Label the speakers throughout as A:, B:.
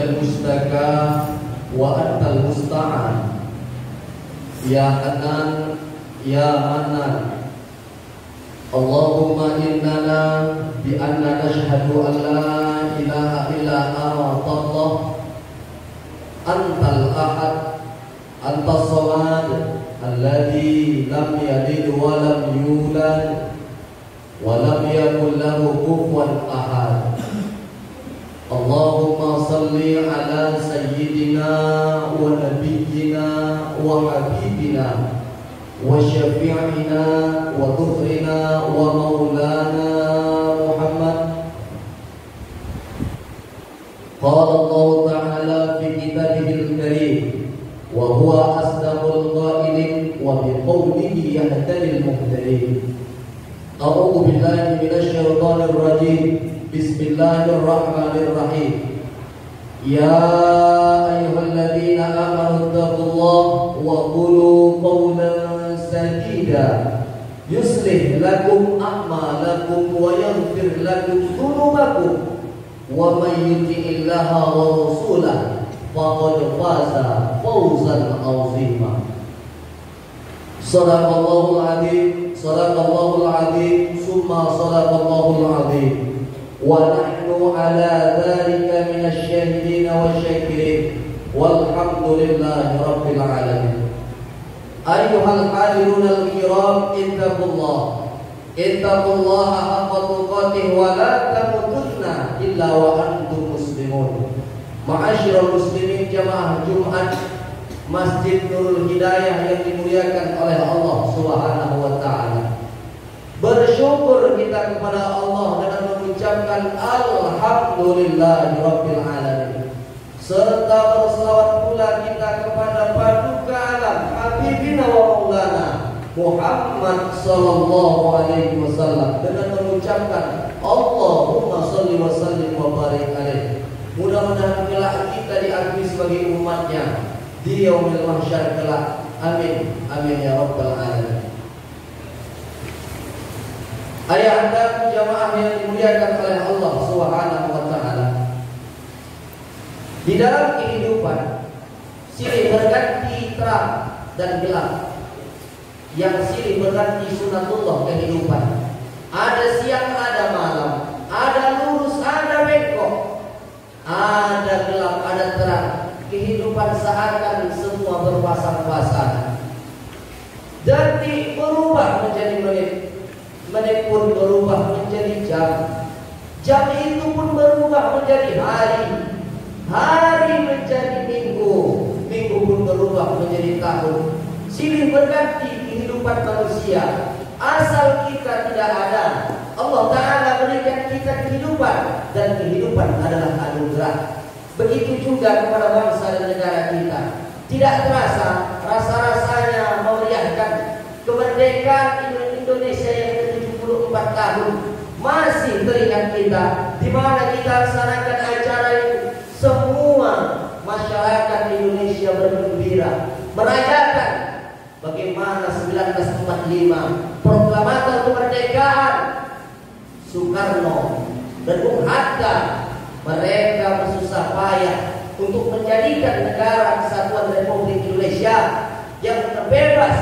A: المشتكى وأنت المستعان يا حنان يا منان اللهم إننا بأن نشهد أن لا إله إلا أنت الله أنت الأحد أنت الصمد الذي لم يلد ولم يولد ولم يكن له كفوا أحد اللهم صل على سيدنا ونبينا وحبيبنا وشفيعنا وظهرنا ومولانا محمد قال الله تعالى في كتابه الكريم وهو أصدق القائلين وبقوله يهتدي المهتدين أعوذ بالله من الشيطان الرجيم بسم الله الرحمن الرحيم يا أيها الذين آمنوا اتقوا الله وقولوا قولا سديدا يصلح لكم أعمالكم ويغفر لكم ذنوبكم ومن يطع الله ورسوله فقد فاز فوزا عظيما صدق الله العظيم صدق الله العظيم ثم صدق الله العظيم ونحن على ذلك من الشاهدين والشاكرين والحمد لله رب العالمين أيها الحاضرون الكرام اتقوا الله حق تقاته ولا تموتن إلا وأنتم مسلمون Ma'asyiral muslimin jamaah Jumat Masjid Nurul Hidayah yang dimuliakan oleh Allah Subhanahu wa taala. Bersyukur kita kepada Allah dengan mengucapkan alhamdulillahirabbil alamin. Serta berselawat pula kita kepada paduka alam Habibina wa Maulana Muhammad sallallahu alaihi wasallam dengan mengucapkan Allahumma shalli wa sallim wa barik alaihi. Mudah-mudahan kelak kita diakui sebagai umatnya di yaumil mahsyar kelak. Amin. Amin ya rabbal alamin. Ayah-anda jamaah yang dimuliakan oleh Allah Subhanahu wa taala. Di dalam kehidupan silih berganti terang dan gelap. Yang silih berganti sunatullah kehidupan. Ada siang, ada malam, ada lurus, ada bengkok. Ada gelap, ada terang. Kehidupan seakan semua berpasang-pasang. Detik berubah menjadi menit, menit pun berubah menjadi jam, jam itu pun berubah menjadi hari, hari menjadi minggu, minggu pun berubah menjadi tahun. Silih berganti kehidupan manusia. Asal kita tidak ada, Allah Ta'ala berikan kita kehidupan, dan kehidupan adalah anugerah. Begitu juga kepada bangsa dan negara kita. Tidak terasa, rasa-rasanya memeriahkan kemerdekaan Indonesia yang ke-74 tahun. Masih teringat kita, di mana kita laksanakan acara itu. Semua masyarakat Indonesia bergembira, merayakan bagaimana 1945 proklamator kemerdekaan Soekarno dan Bung Hatta, mereka bersusah payah untuk menjadikan negara Kesatuan Republik Indonesia yang terbebas.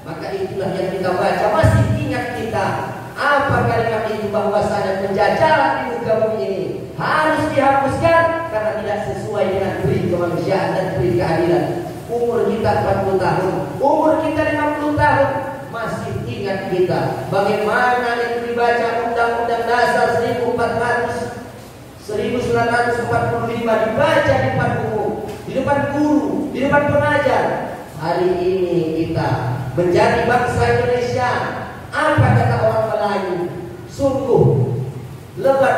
A: Maka itulah yang kita baca, masih ingat kita apa kalimat itu, bahwasanya penjajahan di muka bumi ini harus dihapuskan karena tidak sesuai dengan budi kemanusiaan dan budi keadilan. Umur kita 40 tahun, umur kita 50 tahun, masih ingat kita bagaimana itu dibaca Undang-Undang Dasar 1945 dibaca di depan umum, di depan guru, di depan pengajar. Hari ini kita menjadi bangsa Indonesia. Apa kata orang Melayu? Sungguh lebat,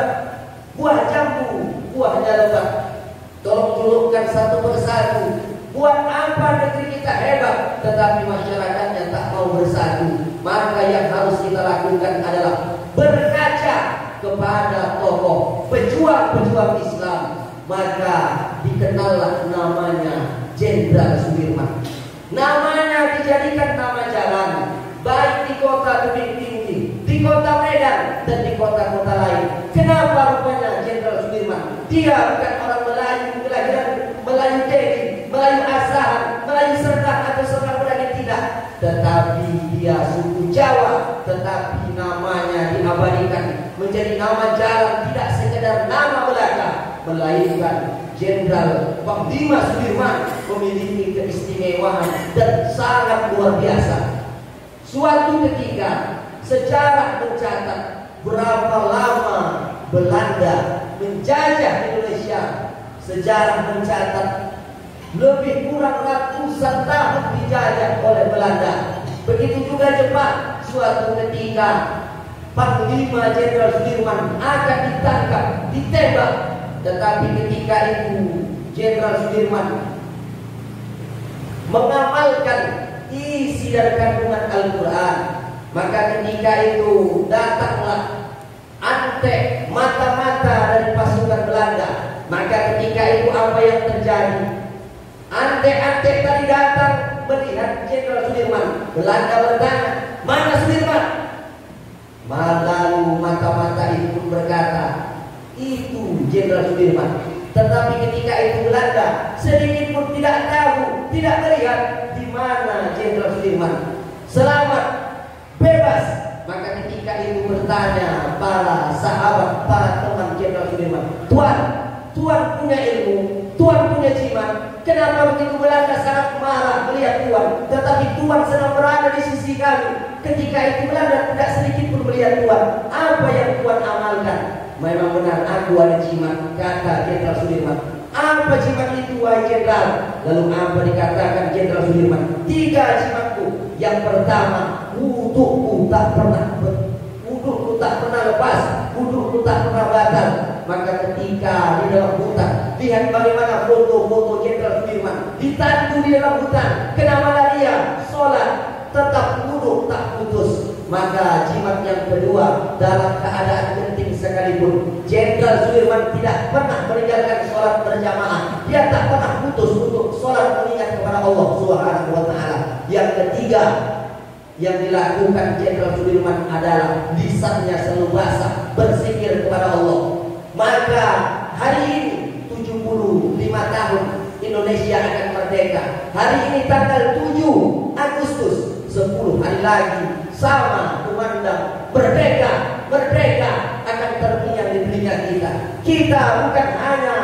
A: buah jambu, buahnya lebat. Tolong julurkan satu persatu. Buat apa negeri kita hebat, tetapi masyarakatnya tak mau bersatu? Maka yang harus kita lakukan adalah berkaca kepada tokoh pejuang-pejuang Islam. Maka dikenallah namanya Jenderal Sudirman. Namanya dijadikan nama jalan, baik di kota Tebing Tinggi, di kota Medan, dan di kota-kota lain. Kenapa rupanya Jenderal Sudirman? Dia bukan orang Melayu, kelahiran tetapi namanya diabadikan menjadi nama jalan, tidak sekedar nama belaka, melainkan Jenderal Panglima Sudirman memiliki keistimewaan dan sangat luar biasa. Suatu ketika sejarah mencatat berapa lama Belanda menjajah Indonesia. Sejarah mencatat lebih kurang ratusan tahun dijajah oleh Belanda. Begitu juga Jepang. Suatu ketika Panglima Jenderal Sudirman akan ditangkap, ditembak. Tetapi ketika itu Jenderal Sudirman mengamalkan isi dari kandungan Al-Quran, maka ketika itu datanglah antek mata-mata dari pasukan Belanda. Maka ketika itu apa yang terjadi? Antek-antek tadi datang melihat Jenderal Sudirman. Belanda bertanya, mana Sudirman? Lalu mata-mata itu pun berkata, itu Jenderal Sudirman. Tetapi ketika itu Belanda sedikit pun tidak tahu, tidak melihat di mana Jenderal Sudirman. Selamat, bebas. Maka ketika itu bertanya para sahabat, para teman Jenderal Sudirman, Tuan punya ilmu, Tuan punya jimat. Kenapa begitu Belanda sangat marah melihat Tuan? Tetapi Tuan sedang berada di sisi kami. Ketika itu Belanda tidak sedikit pun melihat Tuan. Apa yang Tuan amalkan? Memang benar aku ada jimat, kata Jenderal Sudirman. Apa jimat itu wahai Jenderal? Lalu apa dikatakan Jenderal Sudirman? 3 jimatku. Yang pertama, wudhuku tak pernah lepas, wudhuku tak pernah batal. Maka ketika di dalam hutan, lihat bagaimana foto-foto Jenderal Sudirman ditandu di dalam hutan. Kenapa dia sholat tetap wudhu tak putus? Maka jimat yang kedua, dalam keadaan genting sekalipun Jenderal Sudirman tidak pernah meninggalkan sholat berjamaah. Dia tak pernah putus untuk sholat mengingat kepada Allah Subhanahu wa Ta'ala. Yang ketiga yang dilakukan Jenderal Sudirman adalah lisannya selalu basah berzikir kepada Allah. Maka hari ini 75 tahun Indonesia akan merdeka. Hari ini tanggal 7 Agustus, 10 hari lagi sama kumandang merdeka. Merdeka akan terbiang di telinga kita. Kita bukan hanya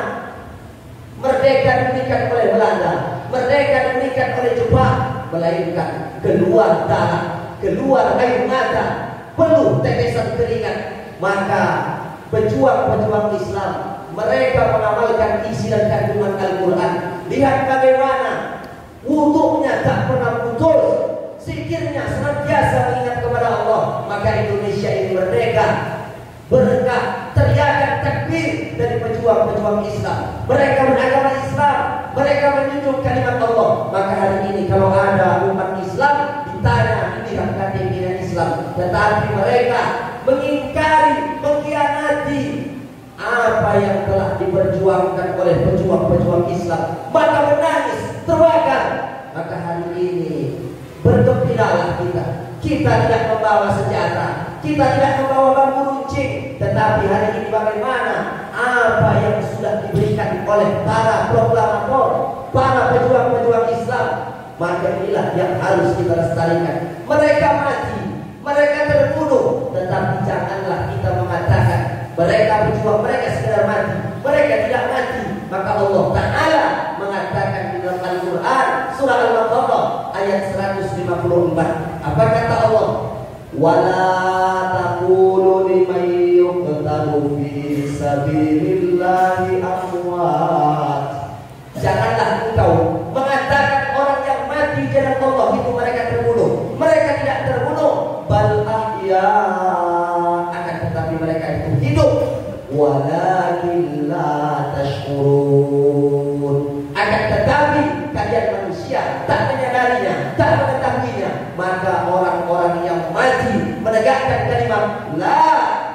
A: merdeka diberikan oleh Belanda, merdeka diberikan oleh Jepang, melainkan keluar darah, keluar air mata, penuh tetesan keringat. Maka pejuang-pejuang Islam, mereka mengamalkan isi dan kandungan Al-Quran. Lihat bagaimana wudhunya tak pernah putus, zikirnya senantiasa mengingat kepada Allah. Maka Indonesia ini merdeka berkah teriakan takbir dari pejuang-pejuang Islam. Mereka beragama Islam, mereka menjunjung kalimat Allah. Maka hari ini kalau ada umat Islam ditanya inilah KTP Islam, tetapi mereka mengingkari, mengkhianati apa yang telah diperjuangkan oleh pejuang-pejuang Islam, maka menangis, terbakar. Maka hari ini bergembiralah kita. Kita tidak membawa senjata, kita tidak membawa bambu runcing, tetapi hari ini bagaimana apa yang sudah diberikan oleh para proklamator, para pejuang-pejuang Islam. Maka inilah yang harus kita lestarikan. Mereka mati, mereka terbunuh, tetapi janganlah kita mengatakan mereka berjuang, mereka sekedar mati. Mereka tidak mati. Maka Allah Ta'ala mengatakan di dalam Al-Quran surah Al-Baqarah ayat 154. Apa kata Allah? Wala taqulu liman yuqtalu fi sabilillahi amwat. Janganlah engkau mengatakan orang yang mati di jalan Allah itu mereka terbunuh. Mereka tidak terbunuh, bal ahya, akan tetapi mereka itu hidup. Walakin la tashkurun, akan tetapi kalian manusia tak menyadarinya, tak mengetahuinya. Maka orang-orang yang mati menegakkan kalimat la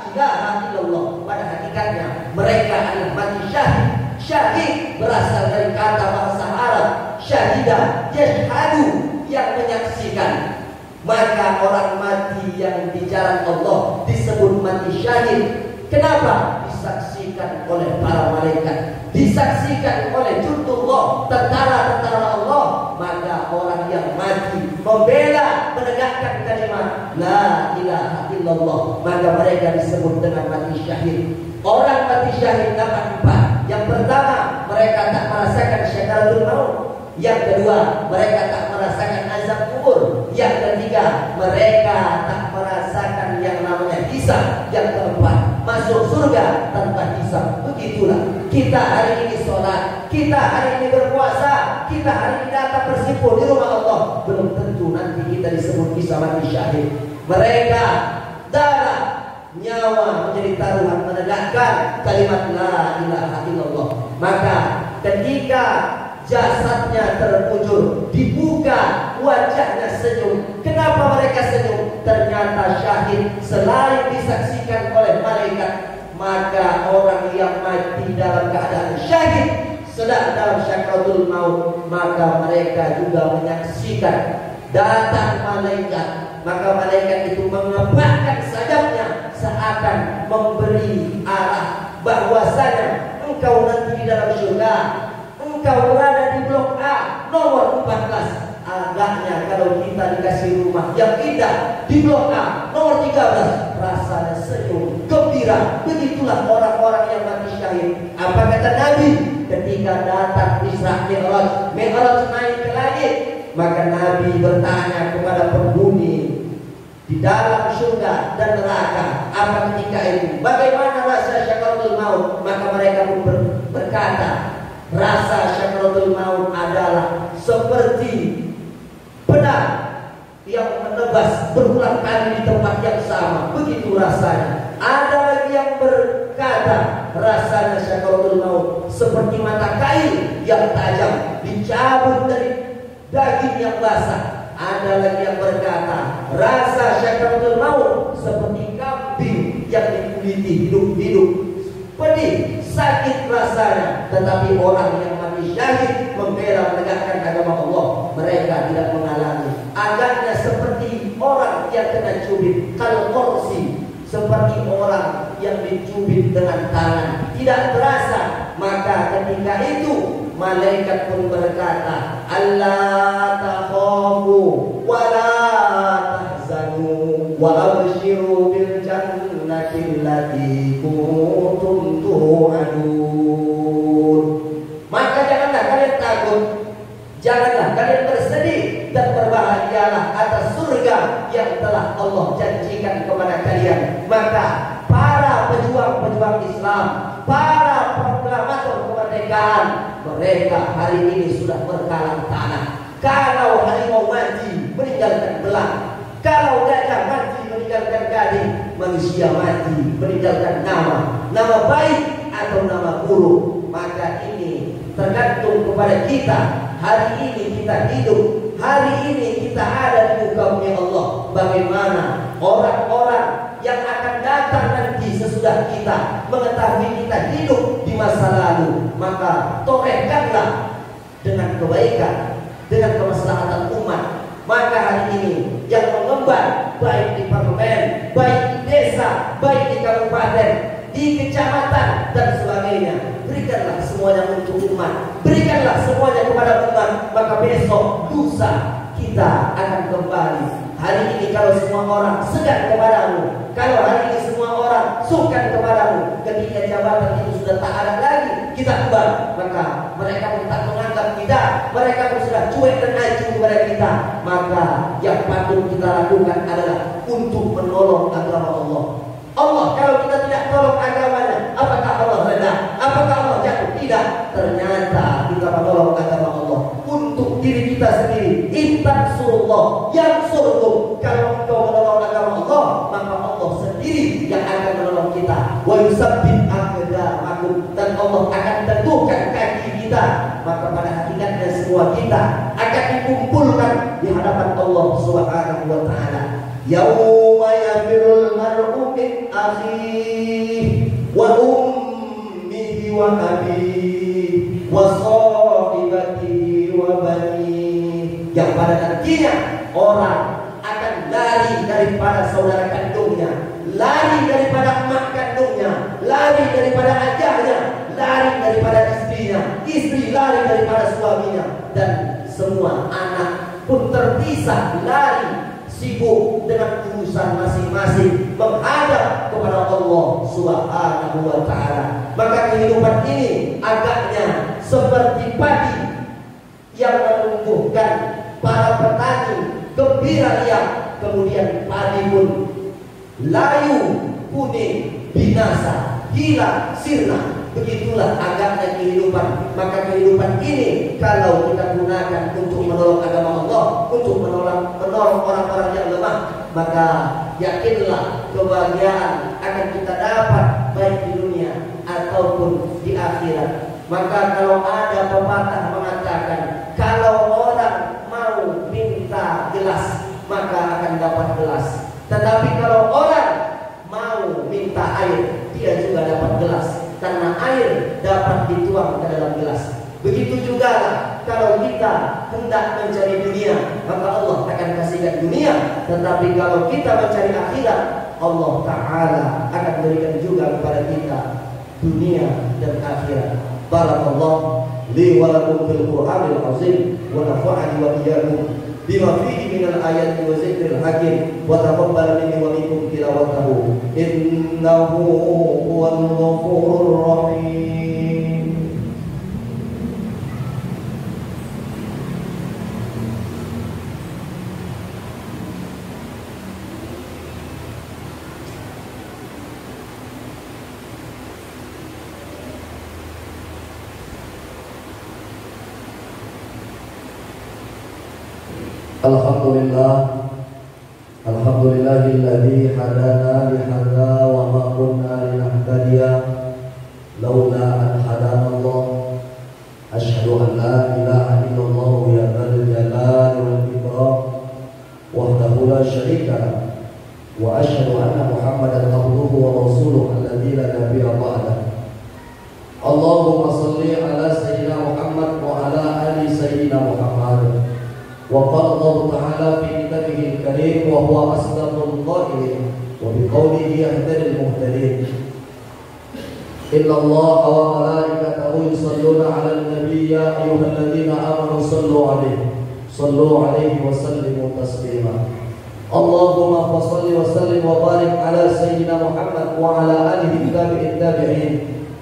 A: ilaha illallah, pada hakikatnya mereka adalah mati syahid. Syahid berasal dari kata bahasa Arab syahidah, yashhadu, yang menyaksikan. Maka orang mati yang di jalan Allah disebut mati syahid. Kenapa? Disaksikan oleh para malaikat, disaksikan oleh junatullah, tentara-tentara Allah. Maka orang yang mati membela menegakkan kalimat la ilaha illallah, maka mereka disebut dengan mati syahid. Orang mati syahid dapat 4. Yang pertama, mereka tak merasakan syakaratul maut. Yang kedua, mereka tak merasakan azab kubur. Yang ketiga, mereka tak merasakan yang namanya hisab. Yang keempat, masuk surga tanpa hisab. Begitulah kita hari ini sholat, kita hari ini berpuasa, kita hari ini datang bersimpul di rumah Allah. Belum tentu nanti kita disebut bisa mati syahid. Mereka darah, nyawa menjadi taruhan menegakkan kalimat la ilaha illallah. Maka ketika jasadnya terwujud, dibuka, wajahnya senyum. Kenapa mereka senyum? Ternyata syahid selain disaksikan oleh malaikat, maka orang yang mati dalam keadaan syahid sedang dalam syakaratul maut, maka mereka juga menyaksikan datang malaikat. Maka malaikat itu mengebakkan sayapnya seakan memberi arah bahwasanya engkau nanti di dalam surga, engkau berada di blok A nomor 14. Agaknya kalau kita dikasih rumah yang indah di blok A nomor 13, rasanya senyum, gembira. Begitulah orang-orang yang mati syahid. Apa kata Nabi ketika datang Isra Mi'raj, naik ke langit? Maka Nabi bertanya kepada penghuni di dalam surga dan neraka, apa ketika itu? Bagaimana rasa syakaratul maut? Maka mereka pun berkata, rasa syakaratul maut adalah seperti pedang yang menebas berulang kali di tempat yang sama. Begitu rasanya. Ada lagi yang berkata, rasanya syakaratul maut seperti mata kail yang tajam dicabut dari daging yang basah. Ada lagi yang berkata, rasa syakaratul maut seperti kambing yang dikuliti hidup-hidup. Pedih, sakit rasanya. Tetapi orang yang mati syahid membela menegakkan agama Allah, mereka tidak mengalami. Agaknya seperti orang yang kena cubit, kalau korsi, seperti orang yang dicubit dengan tangan, tidak terasa. Maka ketika itu malaikat pun berkata, Allah takhafu wa la tahzanu wa abshiru bil jannati allati kuntum tu'adun. Maka janganlah kalian takut, janganlah kalian bersedih, dan berbahagialah atas surga yang telah Allah janjikan kepada kalian. Maka para pejuang-pejuang Islam, para proklamator kemerdekaan, mereka hari ini sudah berkalang tanah. Kalau harimau mati meninggalkan belang, kalau gajah mati meninggalkan gading, manusia mati meninggalkan nama baik atau nama buruk. Maka ini tergantung kepada kita. Hari ini kita hidup, hari ini kita ada di muka bumi Allah. Bagaimana orang-orang yang akan datang nanti sesudah kita mengetahui kita hidup di masa lalu, maka torehkanlah dengan kebaikan, dengan kemaslahatan umat. Maka hari ini yang mengemban, baik di parlemen, baik di desa, baik di kabupaten, di kecamatan dan sebagainya, berikanlah semuanya untuk umat, berikanlah semuanya kepada umat. Maka besok, lusa kita akan kembali. Hari ini kalau semua orang segan kepadamu, kalau hari ini semua orang sungkan kepadamu, ketika jabatan itu sudah tak ada lagi, kita kembali, maka mereka pun tak menganggap kita, mereka pun sudah cuek dan acuh kepada kita. Maka yang patut kita lakukan adalah untuk menolong agama Allah. Allah kalau kita tidak tolong agamanya, apakah Allah rendah? Apakah Allah jatuh? Tidak. Ternyata kita menolong agama Allah untuk diri kita sendiri. Intansurullah yansurkum. Kalau engkau menolong agama Allah, maka Allah sendiri yang akan menolong kita. Wa yusabbit aqdamakum, dan Allah akan teguhkan kaki kita. Maka pada hakikatnya semua kita akan dikumpulkan di hadapan Allah Subhanahu wa taala. Yauma yafirul mar'u min akhihi wa ummihi wa abihi wa sahibatihi wa banihi. Yang pada nantinya orang akan lari daripada saudara kandungnya, lari daripada emak kandungnya, lari daripada ayahnya, lari daripada istrinya, istri lari daripada suaminya, dan semua anak pun terpisah lari. sibuk dengan urusan masing-masing, menghadap kepada Allah Subhanahu wa Ta'ala. Maka kehidupan ini agaknya seperti padi yang menumbuhkan para petani gembira riang, kemudian padi pun layu, kuning, binasa, hilang, sirna. Begitulah agaknya kehidupan. Maka kehidupan ini kalau kita gunakan untuk menolong agama Allah, untuk menolong orang-orang yang lemah, maka yakinlah kebahagiaan akan kita dapat baik di dunia ataupun di akhirat. Maka kalau ada pepatah mengatakan, kalau orang mau minta gelas maka akan dapat gelas, tetapi kalau orang mau minta air dia juga dapat gelas, karena air dapat dituang ke dalam gelas. Begitu juga kalau kita hendak mencari dunia, maka Allah akan kasihkan dunia. Tetapi kalau kita mencari akhirat, Allah Ta'ala akan berikan juga kepada kita dunia dan akhirat. Barakallahu li wa lakum fil Qur'anil azim wa nafa'ani wa iyyakum bima fihi minal ayati wa zikril hakim wa taqabbal minni wa minkum tilawatahu innahu huwal ghafurur rahim.
B: Alhamdulillahilladzi hadana lihadza wa ma kunna linahtadiya laula an hadana Allah. Asyhadu an la ilaha illallah ya dzal jalali wal ikram wahdahu la syarika lah wa asyhadu anna Muhammadan abduhu wa rasuluhu alladzi la nabiyya ba'dahu. Allahumma shalli ala sayyidina Muhammad wa ala ali sayyidina Muhammad. وقال الله تعالى في كتابه الكريم وهو أصدق القائلين وبقوله يهتدي المهتدين إن الله وملائكته يصلون على النبي يا أيها الذين آمنوا صلوا عليه وسلموا تسليما. اللهم صل وسلم وبارك على سيدنا محمد وعلى آله التابعين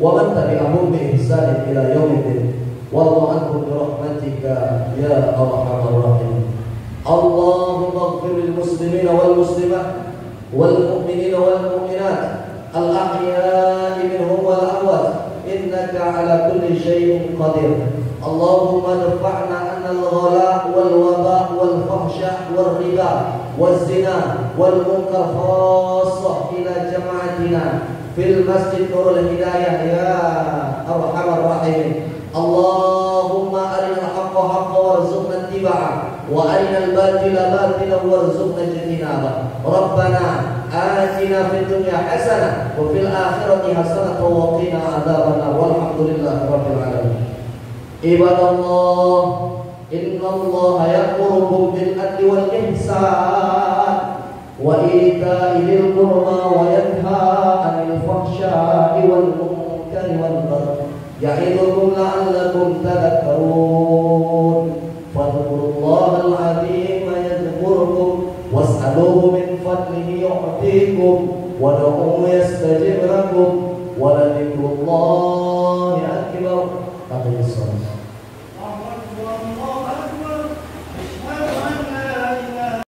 B: ومن تبعهم بإحسان إلى يوم الدين. Wallahu anhum birahmatika ya arhamar rahim. Allahumma ighfir lil muslimina wal muslimat wal mu'minina wal mu'minat al ahya'i minhum wal amwat innaka ala kulli shay'in qadir. Allahumma dafa'na anna al ghala wal waba wal fahsya wal riba wal zina wal munkar khassah ila jama'atina fil masjid Nurul Hidayah ya arhamar rahim. Allahumma arinal haqqa haqqan warzuqna ittiba'ah wa arinal batila batilan warzuqna ijtinabah. Rabbana atina fid dunya hasanah wa fil akhirati hasanah wa qina adzabannar. Walhamdulillahi rabbil alamin. Ibadallah, innallaha ya'murukum bil adli wal ihsan wa ita'i dzil qurba wa yanha 'anil fahsya'i wal munkari wal baghi ya'idukum la'allakum